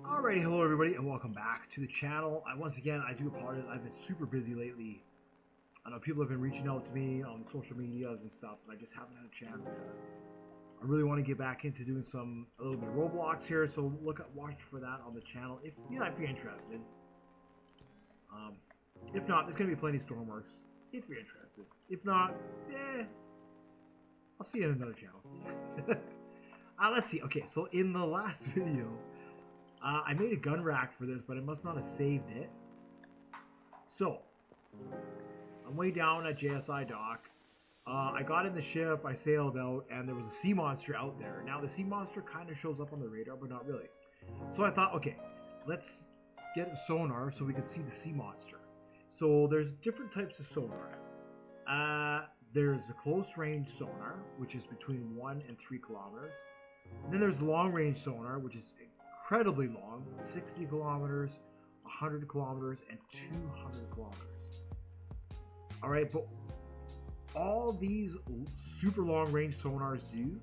Alrighty, hello everybody, and welcome back to the channel. Once again, I do apologize. I've been super busy lately. I know people have been reaching out to me on social medias and stuff, and I just haven't had a chance to. I really want to get back into doing a little bit of Roblox here, so watch for that on the channel if you're interested. If not, there's gonna be plenty of Stormworks if you're interested. If not, I'll see you in another channel. Let's see. Okay, so in the last video. I made a gun rack for this, but I must not have saved it. So, I'm way down at JSI dock. I got in the ship, I sailed out, and there was a sea monster out there. Now, the sea monster kind of shows up on the radar, but not really. So I thought, okay, let's get a sonar so we can see the sea monster. So there's different types of sonar. There's a close-range sonar, which is between 1 and 3 kilometers. And then there's long-range sonar, which is incredibly long, 60 kilometers, 100 kilometers, and 200 kilometers. Alright, but all these super long-range sonars do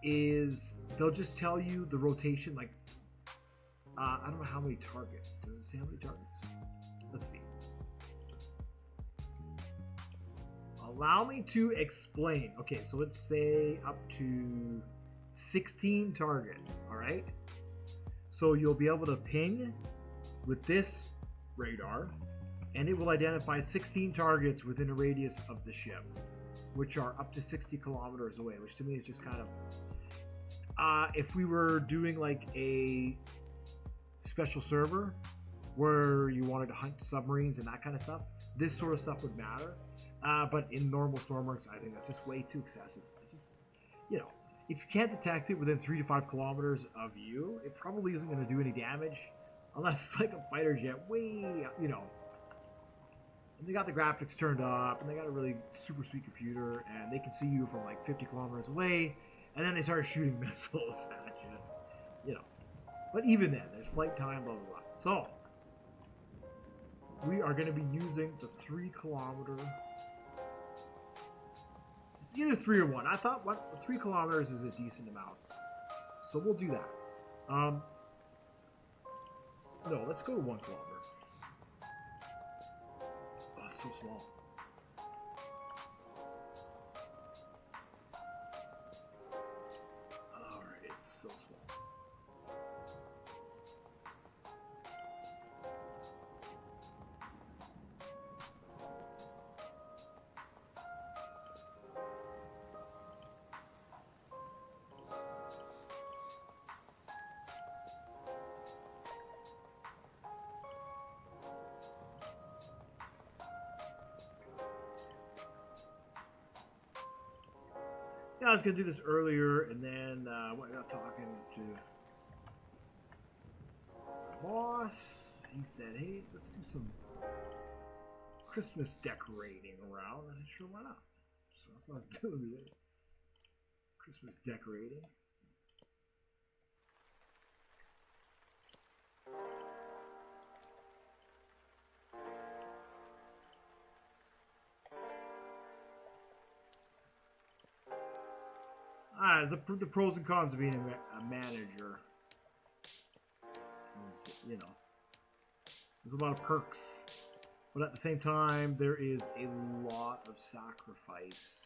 is they'll just tell you the rotation, like, I don't know how many targets. Does it say how many targets? Let's see. Allow me to explain. Okay, so let's say up to 16 targets, alright? So you'll be able to ping with this radar, and it will identify 16 targets within a radius of the ship, which are up to 60 kilometers away, which to me is just kind of... if we were doing like a special server where you wanted to hunt submarines and that kind of stuff, this sort of stuff would matter. But in normal Stormworks, I think that's just way too excessive. It's just, if you can't detect it within 3 to 5 kilometers of you, it probably isn't going to do any damage unless it's like a fighter jet way, And they got the graphics turned up, and they got a really super sweet computer, and they can see you from like 50 kilometers away, and then they start shooting missiles at you, But even then, there's flight time, blah, blah, blah. So, we are going to be using the 3 kilometer... It's either 3 or 1. I thought 3 kilometers is a decent amount. So we'll do that. No, let's go to 1 kilometer. Oh, it's so small. Alright, it's so small. Yeah, I was going to do this earlier, and then I got talking to my boss. He said, hey, let's do some Christmas decorating around. I said, sure, why not? So that's what I was doing today. Christmas decorating. The pros and cons of being a manager. There's a lot of perks, but at the same time, there is a lot of sacrifice.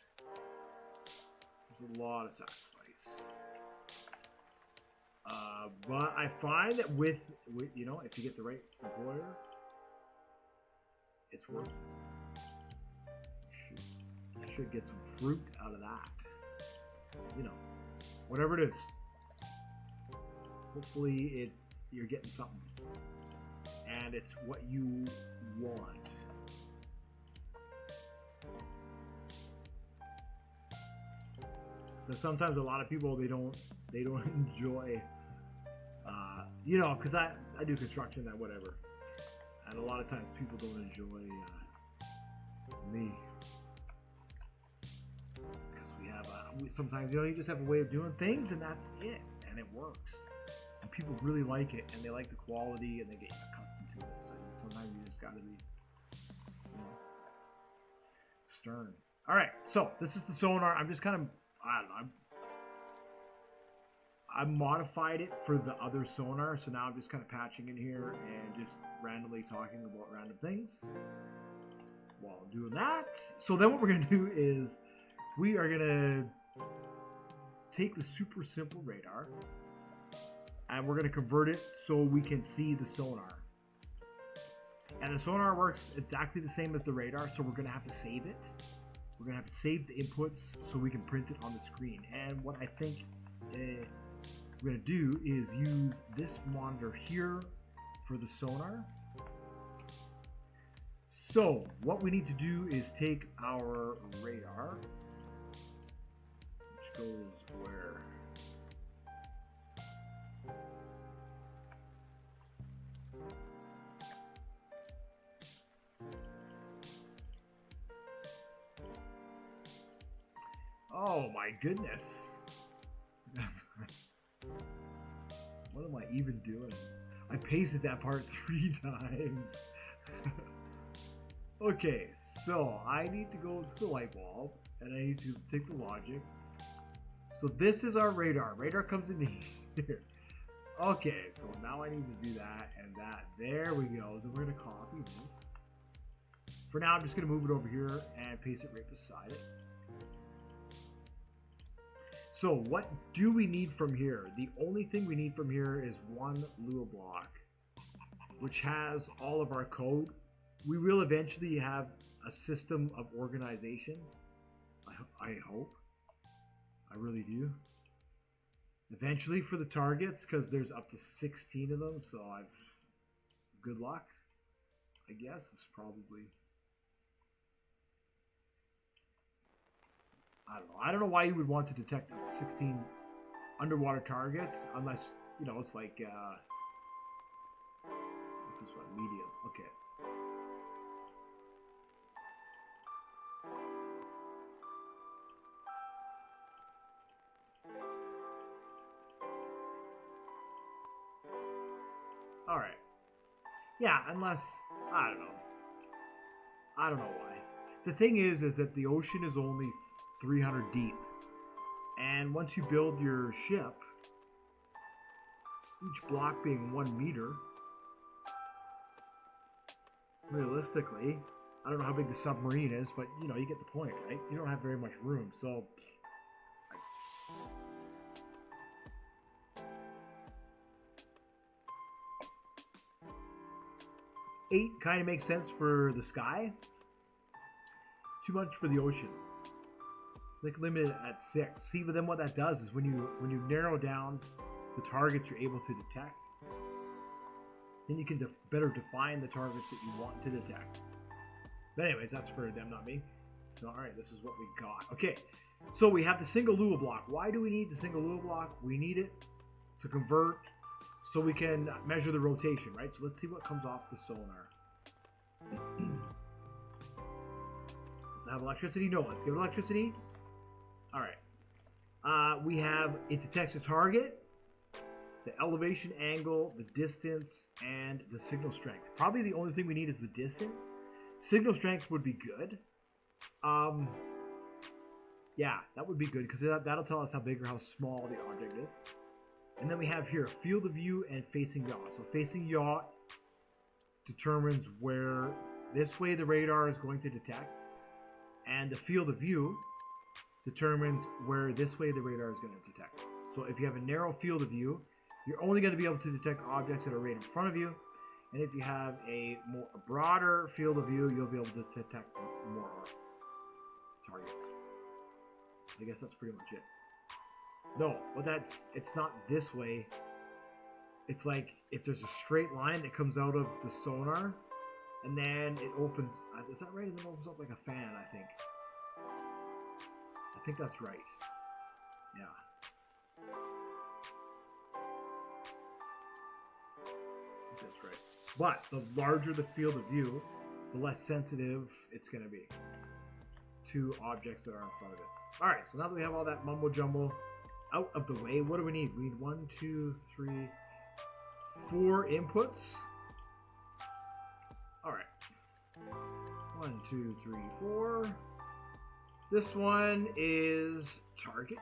There's a lot of sacrifice. But I find that with if you get the right employer, it's worth it. I should get some fruit out of that. Whatever it is. Hopefully you're getting something. And it's what you want. Because sometimes a lot of people they don't enjoy because I do construction and whatever. And a lot of times people don't enjoy me. Sometimes you just have a way of doing things, and that's it, and it works, and people really like it, and they like the quality, and they get accustomed to it. So sometimes you just got to be stern. All right, so this is the sonar. I'm just kind of, I don't know, I modified it for the other sonar, so now I'm just kind of patching in here and just randomly talking about random things while doing that. So then what we're going to do is we are going to take the super simple radar and we're going to convert it so we can see the sonar. And the sonar works exactly the same as the radar, so we're going to have to save it. We're going to have to save the inputs so we can print it on the screen. And what I think we're going to do is use this monitor here for the sonar. So what we need to do is take our radar, which goes where? Oh my goodness. What am I even doing? I pasted that part 3 times. Okay, so I need to go to the light bulb and I need to take the logic. So this is our radar. Radar comes in here. Okay, so now I need to do that and that. There we go. Then we're going to copy this. For now, I'm just going to move it over here and paste it right beside it. So what do we need from here? The only thing we need from here is one Lua block, which has all of our code. We will eventually have a system of organization. I hope. I really do. Eventually for the targets, because there's up to 16 of them, so good luck, I guess. It's probably... I don't know why you would want to detect 16 underwater targets unless, you know, it's like, this is what, medium, okay. Alright. Yeah, unless, I don't know why. The thing is that the ocean is only 300 deep, and once you build your ship, each block being 1 meter, realistically, I don't know how big the submarine is, but you know, you get the point, right? You don't have very much room, so 8 kind of makes sense for the sky, too much for the ocean. Like limited at 6. See, but then what that does is when you narrow down the targets you're able to detect, then you can better define the targets that you want to detect. But anyways, that's for them, not me. So alright, this is what we got. Okay, so we have the single Lua block. Why do we need the single Lua block? We need it to convert so we can measure the rotation, right? So let's see what comes off the sonar. Does it have electricity? No, let's give it electricity. Alright, we have, it detects a target, the elevation angle, the distance, and the signal strength. Probably the only thing we need is the distance. Signal strength would be good. Yeah, that would be good because that'll tell us how big or how small the object is. And then we have here field of view and facing yaw. So facing yaw determines where this way the radar is going to detect, and the field of view determines where this way the radar is going to detect. So if you have a narrow field of view, you're only going to be able to detect objects that are right in front of you. And if you have a broader field of view, you'll be able to detect more targets. I guess that's pretty much it. No, but it's not this way. It's like if there's a straight line that comes out of the sonar, and then it opens, is that right? And then it opens up like a fan, I think. I think that's right. Yeah. I think that's right. But the larger the field of view, the less sensitive it's going to be to objects that are in front of it. Alright, so now that we have all that mumbo jumbo out of the way, what do we need? We need 1, 2, 3, 4 inputs. Alright. 1, 2, 3, 4. This one is target.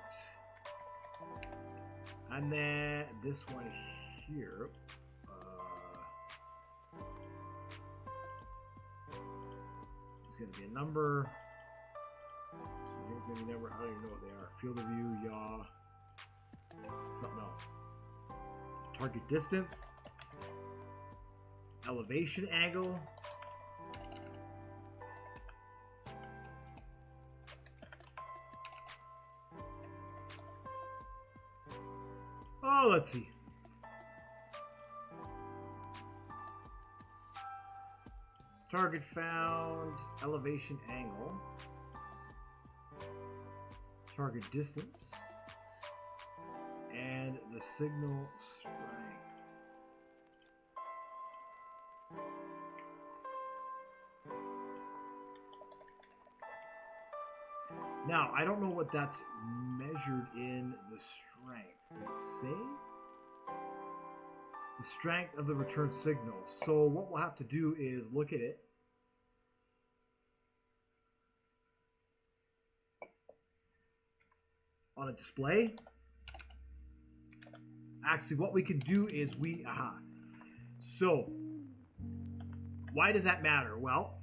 And then this one here. It's going to be a number. So here's going to be a number. I don't even know what they are. Field of view, yaw. Something else. Target distance. Elevation angle. Oh, let's see. Target found, elevation angle, target distance, and the signal strength. Now, I don't know what that's measured in the strength. Does it say? The strength of the return signal. So what we'll have to do is look at it. On a display. Actually, what we can do is So, why does that matter? Well,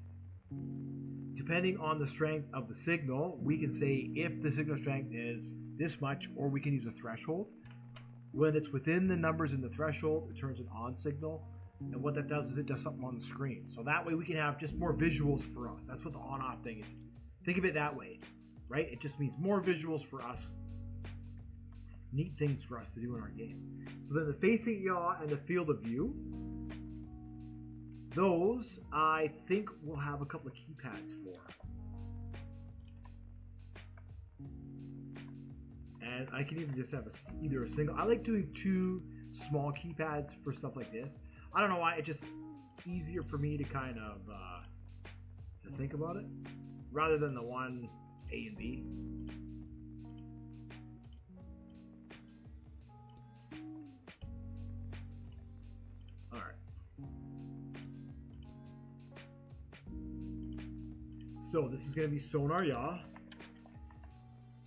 depending on the strength of the signal, we can say if the signal strength is this much, or we can use a threshold. When it's within the numbers in the threshold, it turns an on signal. And what that does is it does something on the screen. So that way we can have just more visuals for us. That's what the on-off thing is. Think of it that way, right? It just means more visuals for us. Neat things for us to do in our game. So then the facing yaw and the field of view. Those, I think we'll have a couple of keypads for. And I can even just have either a single. I like doing two small keypads for stuff like this. I don't know why. It's just easier for me to kind of to think about it rather than the one A and B. All right. So this is going to be Sonar yaw.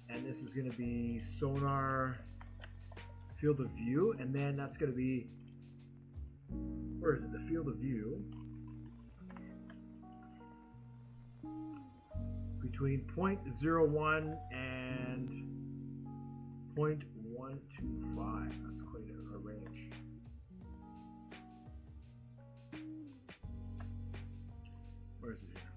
And this is going to be Sonar field of view. And then that's going to be, where is it? The field of view. Between 0.01 and 0.125. That's quite a range. Where is it here?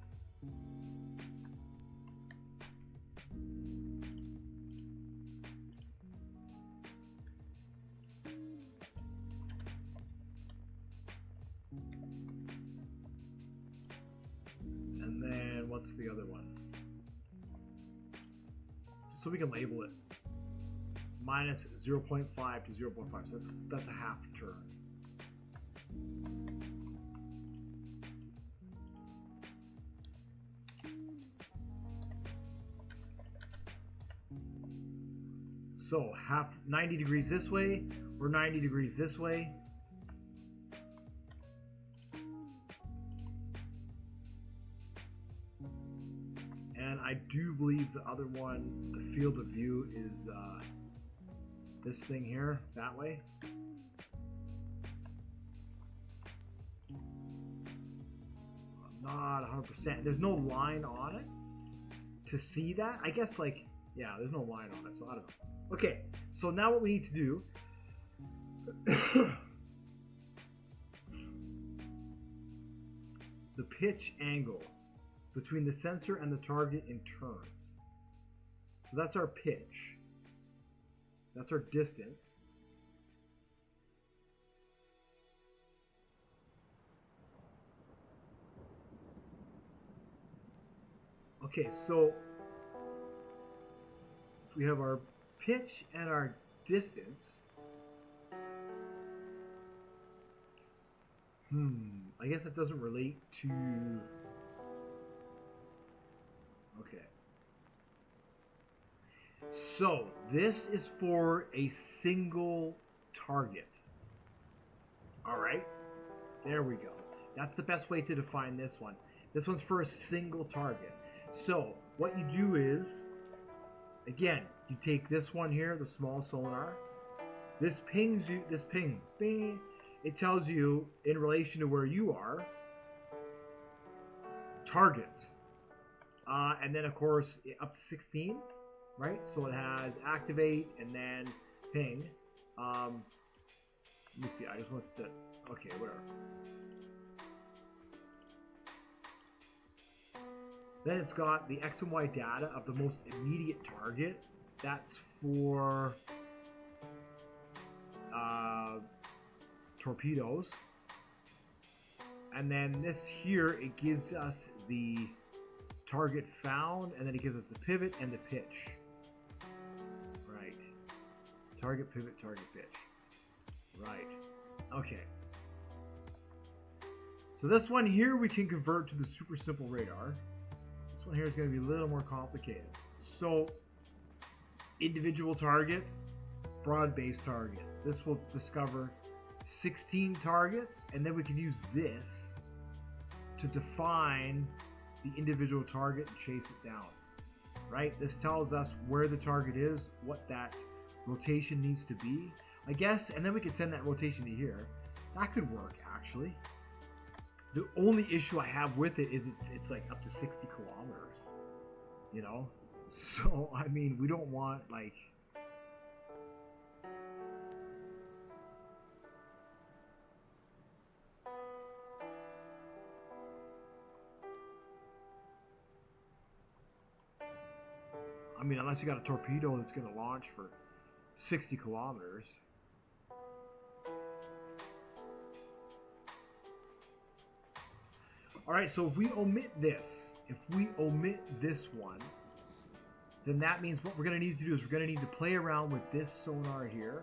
And then what's the other one? Just so we can label it. Minus 0.5 to 0.5. So that's a half turn. So half 90 degrees this way or 90 degrees this way. And I do believe the other one, the field of view, is this thing here, that way. I'm not 100%. There's no line on it to see that. I guess, like, yeah, there's no line on it, so I don't know. Okay, so now what we need to do the pitch angle between the sensor and the target in turn. So that's our pitch. That's our distance. Okay, so we have our pitch and our distance. I guess that doesn't relate to... Okay. So, this is for a single target. Alright? There we go. That's the best way to define this one. This one's for a single target. So, what you do is, again, you take this one here, the small sonar, This pings you. This pings. Bing. It tells you in relation to where you are. Targets. And then of course up to 16, right? So it has activate and then ping. Let me see. I just want to. Okay, whatever. Then it's got the X and Y data of the most immediate target. That's for torpedoes. And then this here, it gives us the target found, and then it gives us the pivot and the pitch. Right. Target, pivot, target, pitch. Right. Okay. So this one here we can convert to the super simple radar. This one here is going to be a little more complicated. So individual target, broad-based target. This will discover 16 targets, and then we can use this to define the individual target and chase it down. Right? This tells us where the target is, what that rotation needs to be, I guess, and then we can send that rotation to here. That could work, actually. The only issue I have with it is it's like up to 60 kilometers, you know? So, I mean, we don't want, like... I mean, unless you got a torpedo that's going to launch for 60 kilometers. Alright, so if we omit this, one, then that means what we're going to need to do is we're going to need to play around with this sonar here.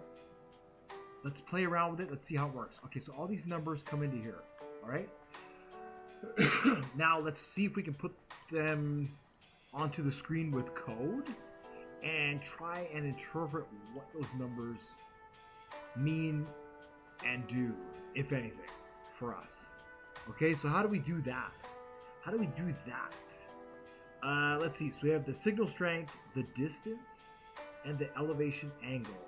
Let's play around with it. Let's see how it works. Okay, so all these numbers come into here. Alright? Now, let's see if we can put them onto the screen with code and try and interpret what those numbers mean and do, if anything, for us. Okay, so how do we do that? Let's see. So we have the signal strength, the distance, and the elevation angle.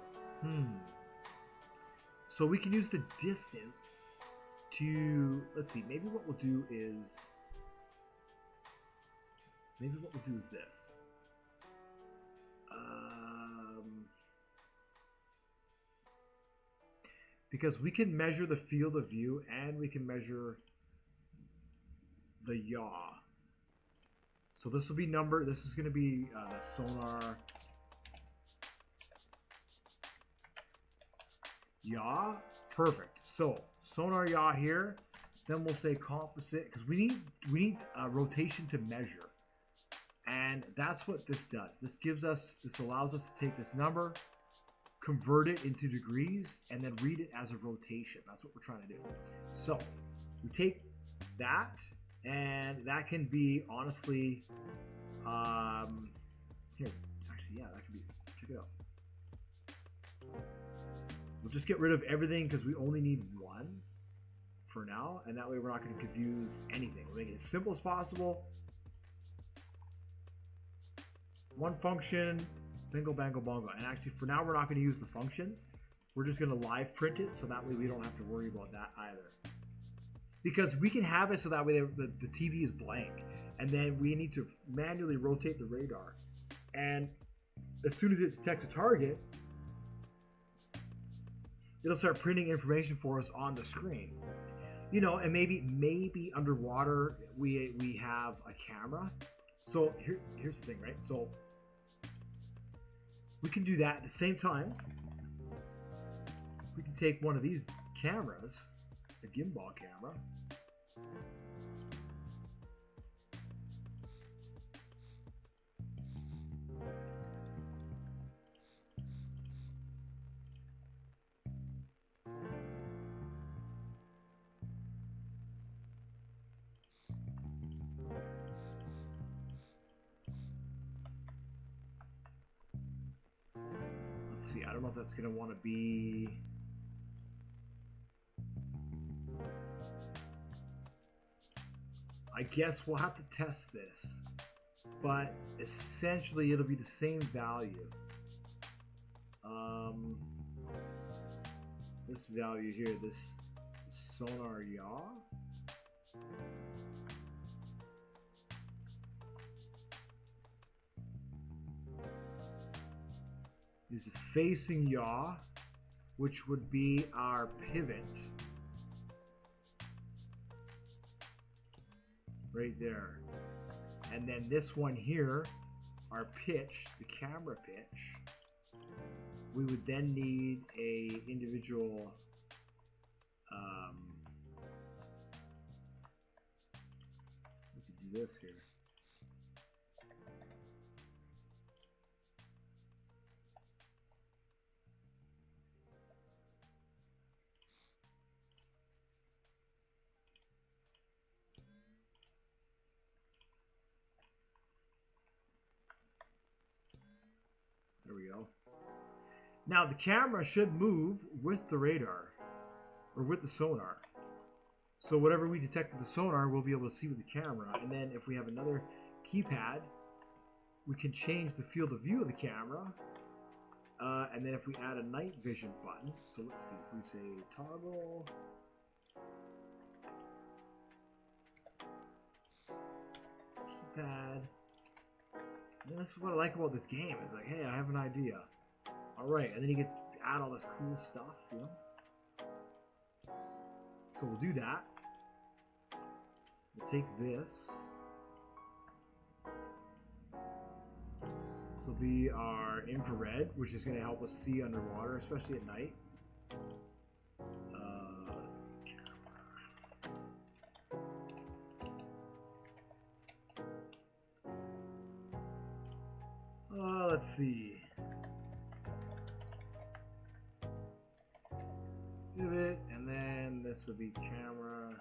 So we can use the distance to, let's see, maybe what we'll do is this. Because we can measure the field of view and we can measure the yaw. So this will be this is going to be the sonar yaw. Perfect. So sonar yaw here. Then we'll say composite because we need a rotation to measure. And that's what this does. This allows us to take this number, convert it into degrees, and then read it as a rotation. That's what we're trying to do. So we take that, and that can be honestly, here, actually, yeah, that can be, check it out. We'll just get rid of everything because we only need one for now, and that way we're not going to confuse anything. We'll make it as simple as possible. One function, bingo, bango, bongo. And actually, for now, we're not going to use the function. We're just going to live print it, so that way we don't have to worry about that either. Because we can have it so that way the TV is blank. And then we need to manually rotate the radar. And as soon as it detects a target, it'll start printing information for us on the screen. You know, and maybe underwater we have a camera. So here's the thing, right? So we can do that at the same time. We can take one of these cameras, a gimbal camera, see, I don't know if that's going to want to be... I guess we'll have to test this. But essentially it'll be the same value. this value here, this sonar yaw. Is facing yaw, which would be our pivot right there. And then this one here, our pitch, the camera pitch, we would then need a individual we could do this here. There we go. Now the camera should move with the radar, or with the sonar. So whatever we detect with the sonar, we'll be able to see with the camera. And then if we have another keypad, we can change the field of view of the camera. And then if we add a night vision button, so let's see, if we say toggle, keypad. And this is what I like about this game. It's like, hey, I have an idea. All right, and then you get to add all this cool stuff, you know. So we'll do that. We'll take this. This will be our infrared, which is going to help us see underwater, especially at night. Let's see. Pivot, and then this will be camera.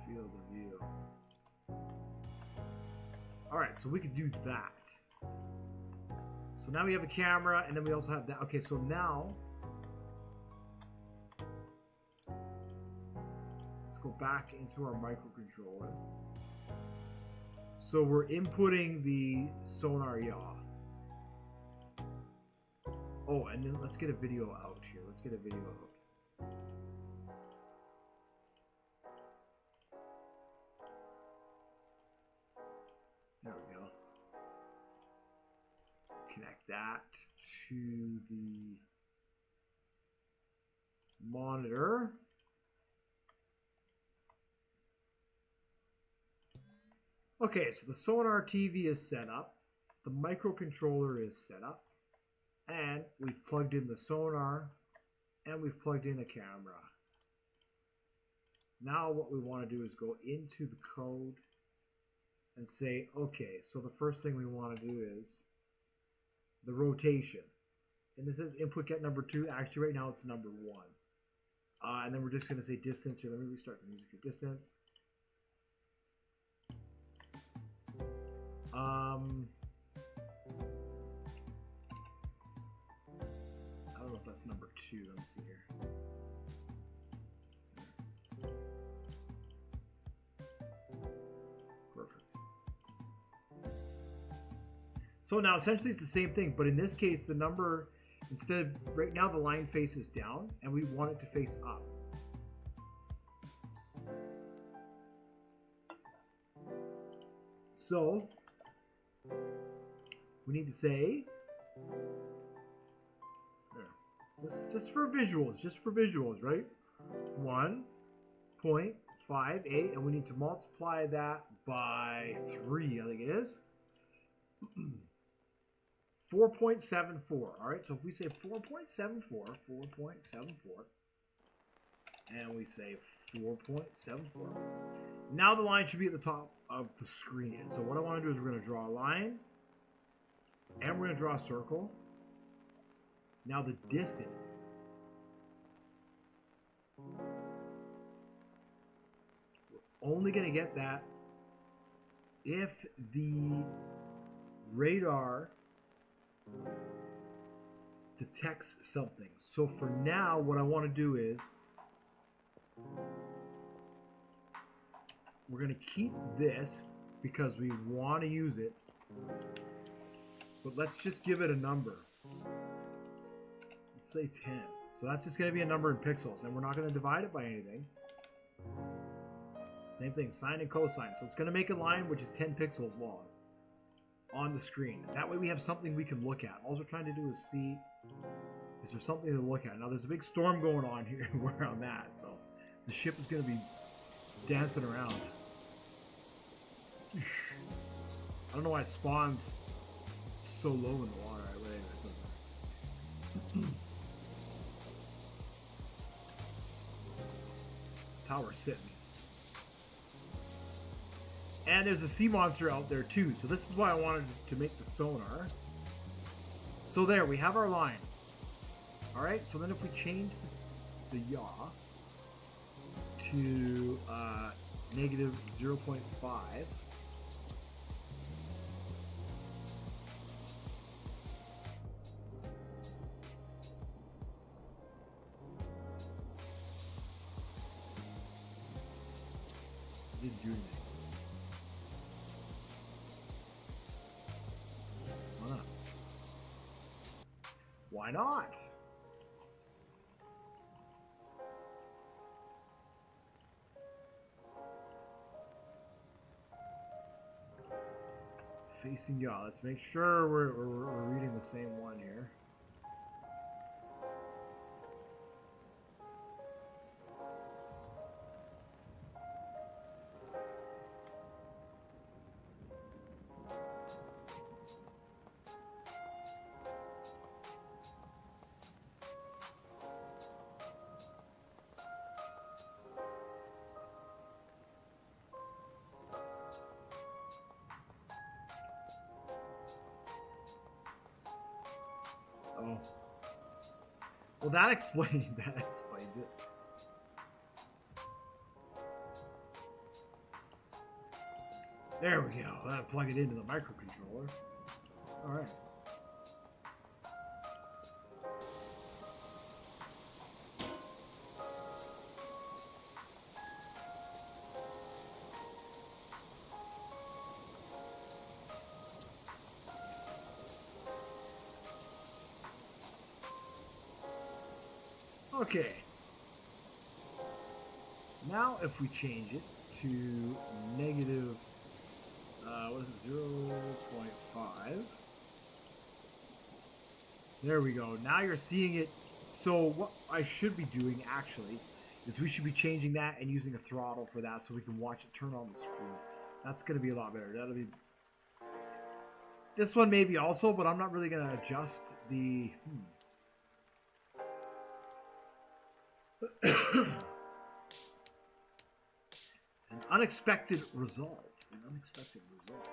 Field of view. Alright, so we could do that. So now we have a camera, and then we also have that. Okay, so now let's go back into our microcontroller. So we're inputting the sonar yaw. Oh, and then let's get a video out here. Let's get a video out. There we go. Connect that to the monitor. Okay, so the Sonar TV is set up. The microcontroller is set up. And we've plugged in the sonar, and we've plugged in a camera. Now what we want to do is go into the code and say, okay, so the first thing we want to do is the rotation. And this is input get number 2. Actually, right now it's number 1. And then we're just going to say distance here. Let me restart the music at distance. I don't know if that's number 2. Let me see here. Perfect. So now essentially it's the same thing, but in this case the number, instead of, right now the line faces down and we want it to face up. So we need to say, just for visuals, right? 1.58, and we need to multiply that by 3, I think it is. 4.74, all right? So if we say 4.74, and we say 4.74, now the line should be at the top of the screen. So what I want to do is we're going to draw a line, and we're going to draw a circle. Now the distance. We're only going to get that if the radar detects something. So for now, what I want to do is we're going to keep this because we want to use it But let's just give it a number. Let's say 10. So that's just going to be a number in pixels, and we're not going to divide it by anything. Same thing, sine and cosine. So it's going to make a line which is 10 pixels long on the screen. That way we have something we can look at. All we're trying to do is see, is there something to look at? Now there's a big storm going on here where I'm at, so the ship is going to be dancing around. I don't know why it spawns so low in the water. That's how we're sitting. And there's a sea monster out there too, so this is why I wanted to make the sonar. So there, we have our line. Alright, so then if we change the yaw to negative 0.5, didn't do anything. Why not? Why not? Facing yaw. Let's make sure we're reading the same one here. Oh. Well, that explains it. There we go. That'll plug it into the microcontroller. Alright. Okay. Now if we change it to negative, what is it, 0.5. There we go. Now you're seeing it. So what I should be doing actually is we should be changing that and using a throttle for that so we can watch it turn on the screen. That's going to be a lot better. That'll be. This one maybe also, but I'm not really going to adjust the. An unexpected result. An unexpected result.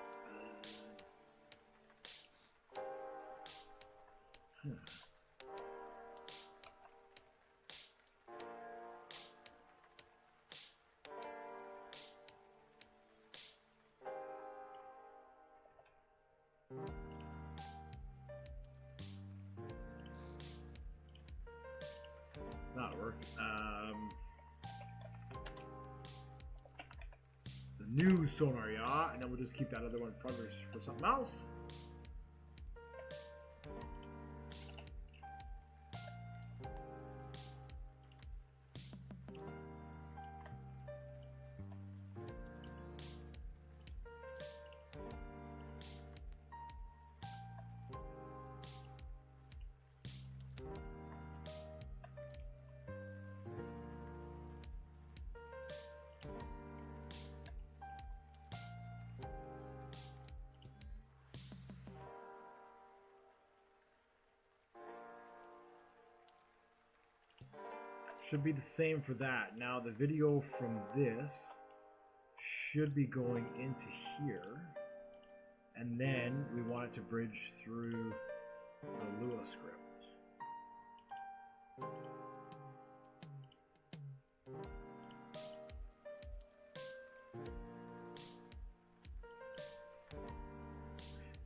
Not working. The new sonar yaw, and then we'll just keep that other one published for something else. Should be the same for that. Now the video from this should be going into here, and then we want it to bridge through the Lua script.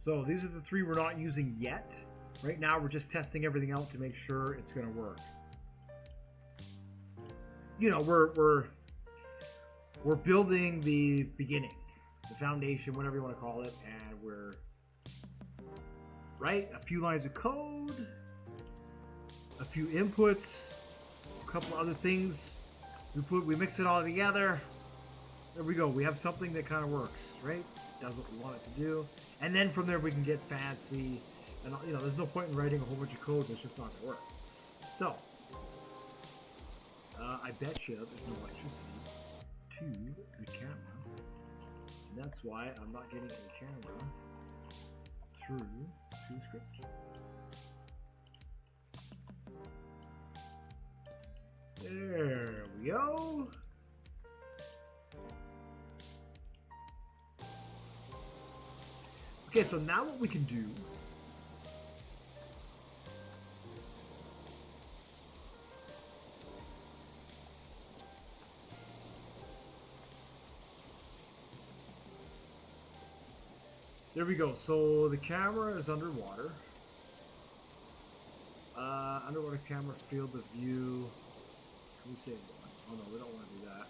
So these are the three we're not using yet. Right now we're just testing everything out to make sure it's going to work. You know, we're building the beginning, the foundation, whatever you want to call it, and we're right? A few lines of code, a few inputs, a couple other things. We mix it all together. There we go. We have something that kind of works, right? Does what we want it to do. And then from there we can get fancy. And you know, there's no point in writing a whole bunch of code that's just not going to work. So, I bet you there's no electricity to the camera. And that's why I'm not getting the camera through to the script. There we go. Okay, so now what we can do there we go. So the camera is underwater. Underwater camera field of view. Can we save one? Oh no, we don't want to do that.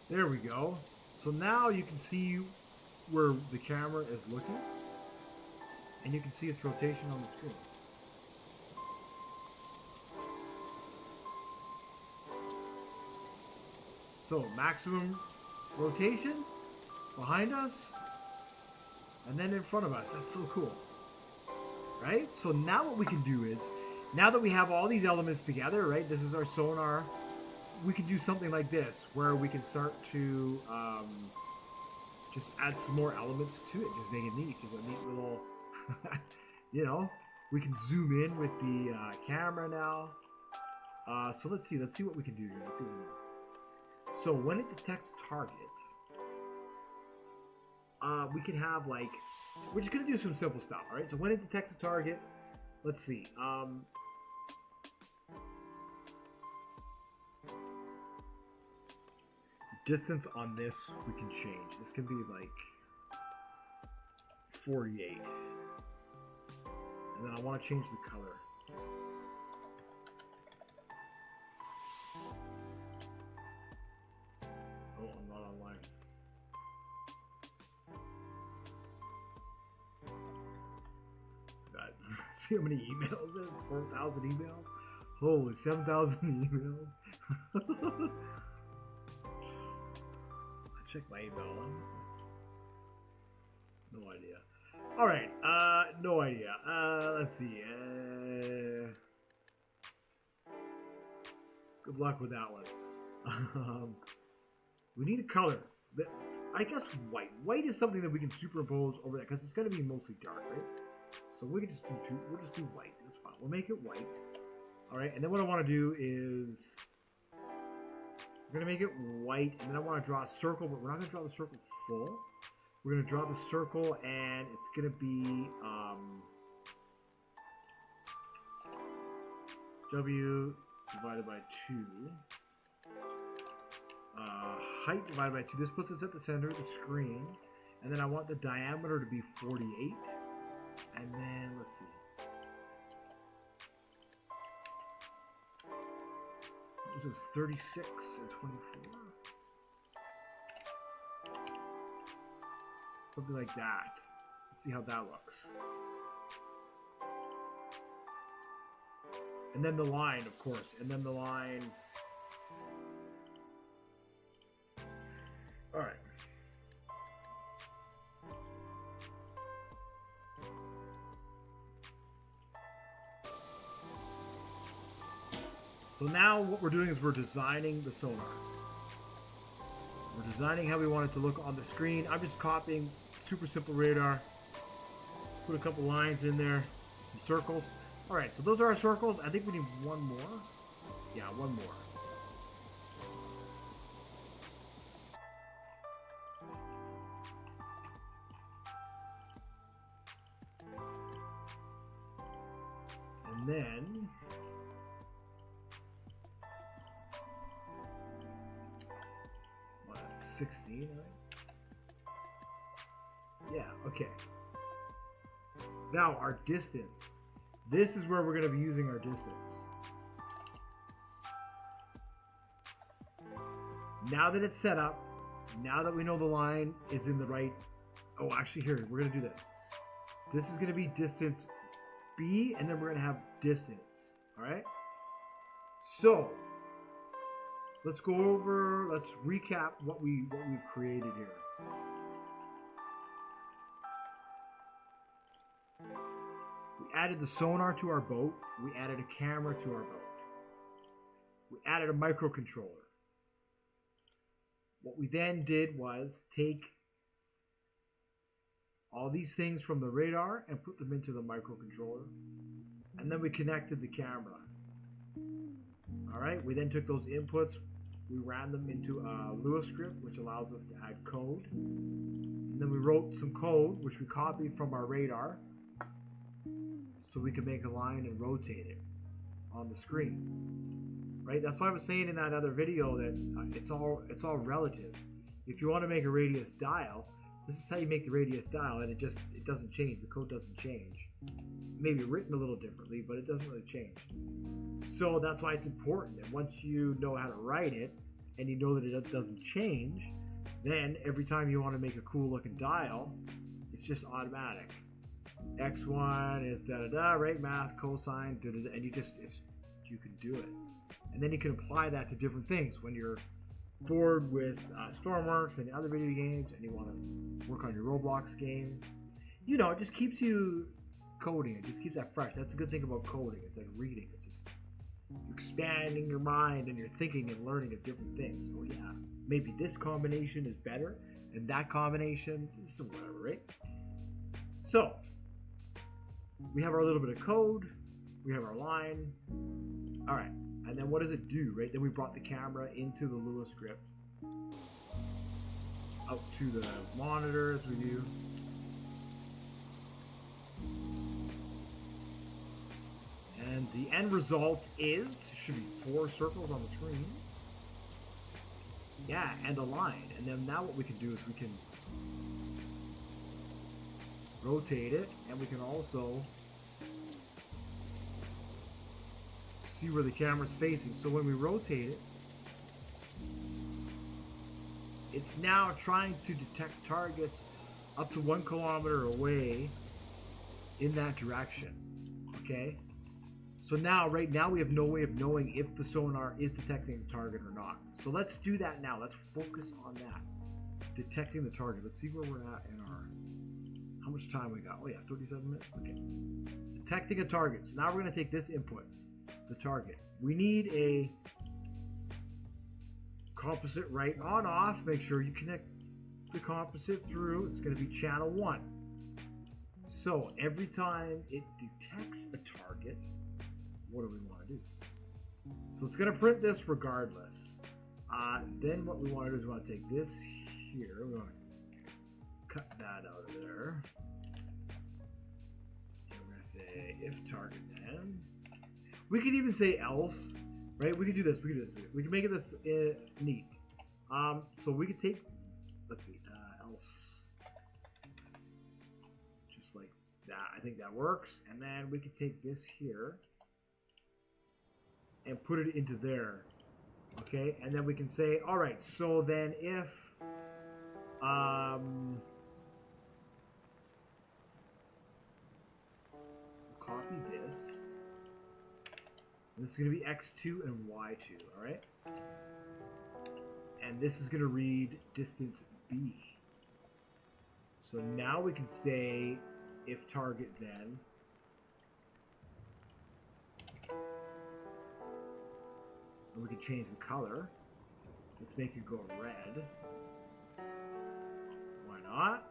There we go. So now you can see where the camera is looking, and you can see its rotation on the screen. So maximum rotation behind us, and then in front of us. That's so cool, right? So now what we can do is, now that we have all these elements together, right? This is our sonar. We can do something like this, where we can start to just add some more elements to it, just make it neat. Just a neat little, you know. We can zoom in with the camera now. So let's see what we can do here. Let's see what we do. So when it detects a target, we can have like, we're just gonna do some simple stuff, all right? So when it detects a target, let's see. Distance on this we can change. This can be like 48, and then I want to change the color. Oh, I'm not online. God, see how many emails there's? 4,000 emails? Holy, 7,000 emails. Check my email. No idea. All right. No idea. Let's see. Good luck with that one. We need a color. I guess white. White is something that we can superimpose over that because it's going to be mostly dark, right? So we can just do we'll just do white. That's fine. We'll make it white. All right. And then what I want to do is we're going to make it white, and then I want to draw a circle, but we're not going to draw the circle full. We're going to draw the circle, and it's going to be W divided by 2. Height divided by 2. This puts us at the center of the screen. And then I want the diameter to be 48. And then, let's see. This is 36 and 24. Something like that. Let's see how that looks. And then the line, of course. And then the line. All right. So now what we're doing is we're designing the sonar. We're designing how we want it to look on the screen. I'm just copying super simple radar. Put a couple lines in there, some circles. All right, so those are our circles. I think we need one more. Yeah, one more. And then 16, right? Yeah, okay. Now our distance. This is where we're going to be using our distance. Now that it's set up, now that we know the line is in the right, oh, actually here, we're gonna do this. This is gonna be distance B, and then we're gonna have distance, all right? So, let's go over, let's recap what we've created here. We added the sonar to our boat. We added a camera to our boat. We added a microcontroller. What we then did was take all these things from the radar and put them into the microcontroller. And then we connected the camera. All right, we then took those inputs, we ran them into a Lua script, which allows us to add code. And then we wrote some code, which we copied from our radar, so we could make a line and rotate it on the screen. Right? That's why I was saying in that other video that it's all relative. If you want to make a radius dial, this is how you make the radius dial, and it doesn't change. The code doesn't change. Maybe written a little differently, but it doesn't really change. So that's why it's important that once you know how to write it, and you know that it doesn't change, then every time you want to make a cool looking dial, it's just automatic. X1 is da-da-da, right? Math, cosine, da-da-da, and you can do it. And then you can apply that to different things when you're bored with Stormworks and other video games, and you want to work on your Roblox game. You know, it just keeps you coding. It just keeps that fresh. That's the good thing about coding. It's like reading. It's just expanding your mind, and you're thinking and learning of different things. So yeah, maybe this combination is better, and that combination is whatever, right? So we have our little bit of code. We have our line. All right. And then what does it do, right? Then we brought the camera into the Lua script, out to the monitor as we do. And the end result should be 4 circles on the screen. Yeah, and a line. And then now what we can do is we can rotate it, and we can also see where the camera's facing. So when we rotate it, it's now trying to detect targets up to 1 kilometer away in that direction. Okay? So now, right now, we have no way of knowing if the sonar is detecting the target or not. So let's do that now. Let's focus on that. Detecting the target. Let's see where we're at in our... How much time we got? Oh yeah, 37 minutes. Okay. Detecting a target. So now we're going to take this input, the target. We need a composite right on off. Make sure you connect the composite through. It's going to be channel 1. So every time it detects a target, what do we want to do? So it's going to print this regardless. Then what we want to do is we want to take this here. We want to cut that out of there. And we're going to say if target then. We could even say else, right? We could do this. We could do this. We can make it this neat. So we could take, let's see, else, just like that. I think that works. And then we could take this here and put it into there. Okay, and then we can say, all right, so then if copy this. This is going to be x2 and y2, all right? And this is going to read distance b. So now we can say if target then. And we can change the color. Let's make it go red. Why not?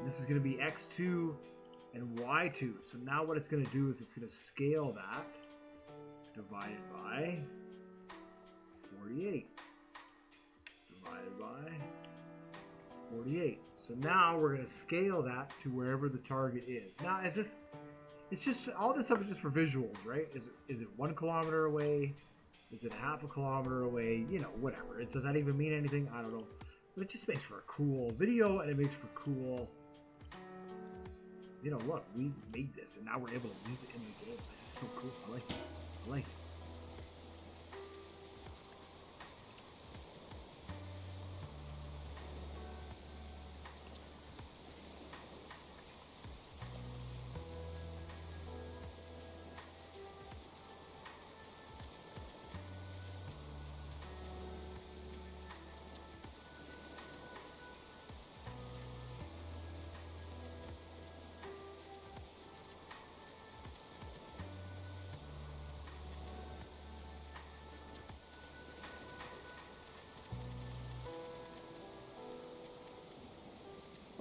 This is going to be x2 and y2. So now what it's going to do is it's going to scale that divided by 48. Divided by 48. So now we're going to scale that to wherever the target is. Now, it's just all this stuff is just for visuals, right? Is it 1 kilometer away? Is it half a kilometer away? You know, whatever. Does that even mean anything? I don't know. But it just makes for a cool video, and it makes for cool... You know, look, we made this, and now we're able to leave it in the game. It's so cool. I like it. I like it.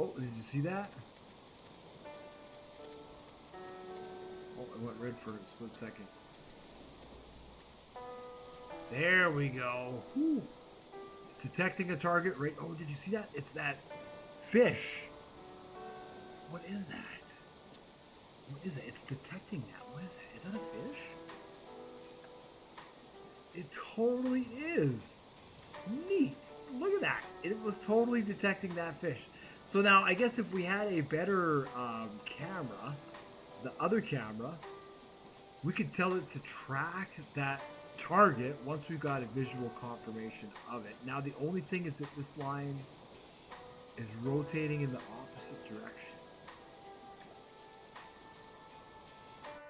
Oh, did you see that? Oh, it went red for a split second. There we go. Whew. It's detecting a target right. Oh, did you see that? It's that fish. What is that? What is it? It's detecting that. What is that? Is that a fish? It totally is. Neat. Look at that. It was totally detecting that fish. So now, I guess if we had a better camera, the other camera, we could tell it to track that target once we've got a visual confirmation of it. Now, the only thing is that this line is rotating in the opposite direction.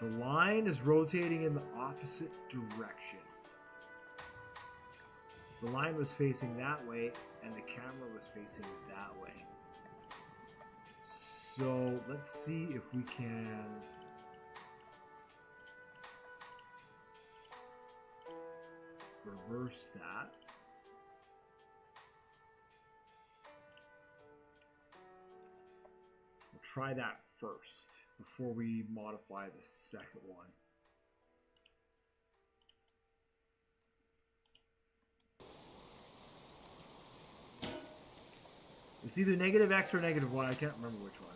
The line is rotating in the opposite direction. The line was facing that way, and the camera was facing that way. So let's see if we can reverse that. We'll try that first before we modify the second one. It's either negative X or negative Y. I can't remember which one.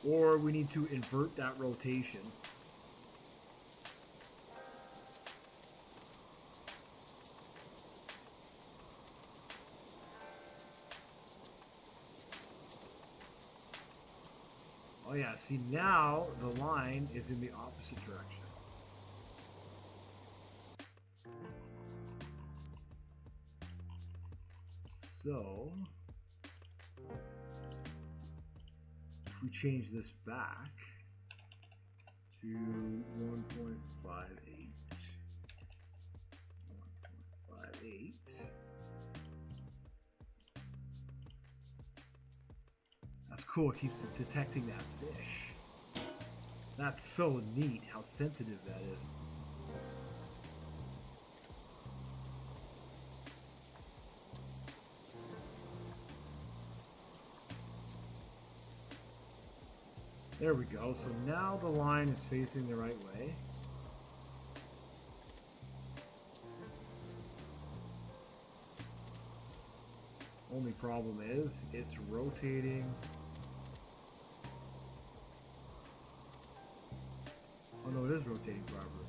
Or we need to invert that rotation. Oh yeah, see now the line is in the opposite direction. So, if we change this back to 1.58, that's cool. It keeps detecting that fish. That's so neat how sensitive that is. There we go. So now the line is facing the right way. Only problem is it's rotating. Oh no, it is rotating properly.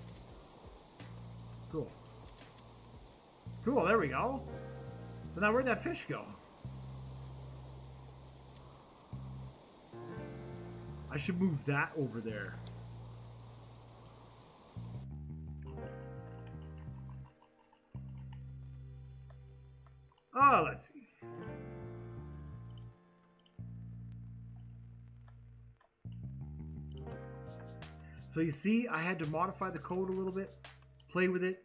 Cool. Cool, there we go. So now where'd that fish go? I should move that over there. Oh, let's see. So you see, I had to modify the code a little bit, play with it.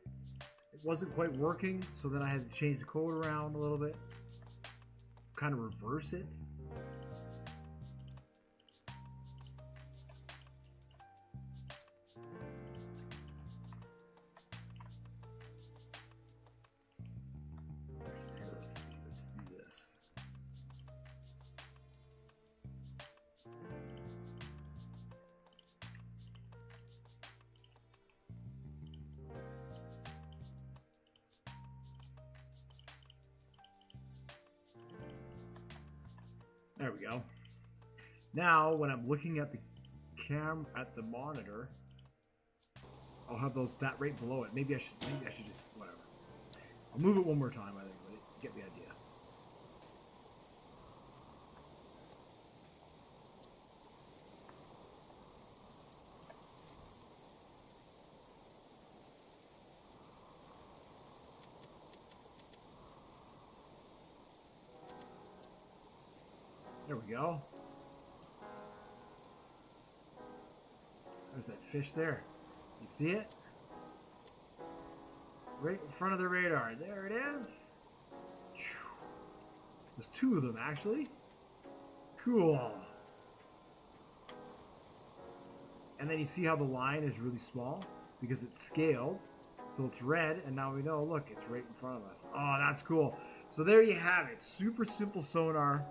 It wasn't quite working, so then I had to change the code around a little bit, kind of reverse it. There we go. Now, when I'm looking at the cam at the monitor, I'll have that right below it. Maybe I should just, whatever. I'll move it one more time, I think, but you get the idea. There we go. There's that fish there. You see it? Right in front of the radar. There it is. There's two of them, actually. Cool. And then you see how the line is really small because it's scaled. So it's red, and now we know, look, it's right in front of us. Oh, that's cool. So there you have it. Super simple sonar,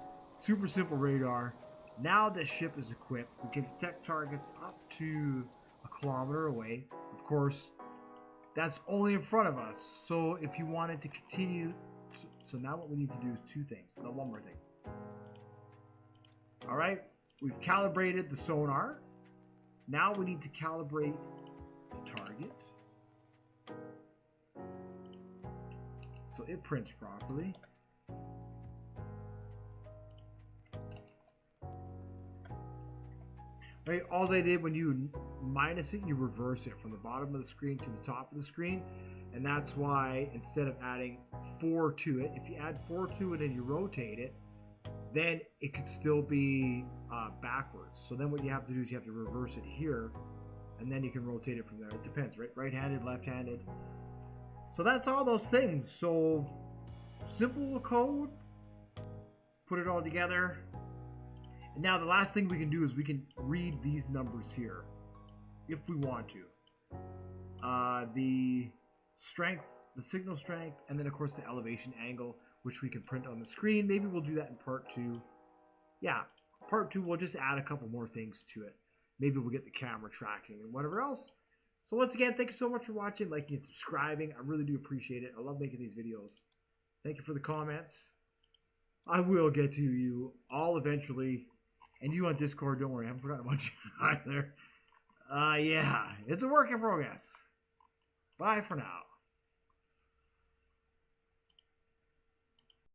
super simple radar. Now this ship is equipped. We can detect targets up to 1 kilometer away. Of course, that's only in front of us. So if you wanted to continue, so now what we need to do is two things. No, one more thing. All right, we've calibrated the sonar. Now we need to calibrate the target, so it prints properly. Right, all they did when you minus it, you reverse it from the bottom of the screen to the top of the screen, and that's why instead of adding 4 to it, if you add 4 to it and you rotate it, then it could still be backwards. So then what you have to do is you have to reverse it here, and then you can rotate it from there. It depends, right? Right-handed, left-handed. So that's all those things. So simple code, put it all together. And now the last thing we can do is we can read these numbers here, if we want to. The strength, the signal strength, and then of course the elevation angle, which we can print on the screen. Maybe we'll do that in part 2. Yeah, part 2 we'll just add a couple more things to it. Maybe we'll get the camera tracking and whatever else. So once again, thank you so much for watching, liking, and subscribing. I really do appreciate it. I love making these videos. Thank you for the comments. I will get to you all eventually. And you on Discord, don't worry, I haven't forgotten about you either. Yeah, it's a work in progress. Bye for now.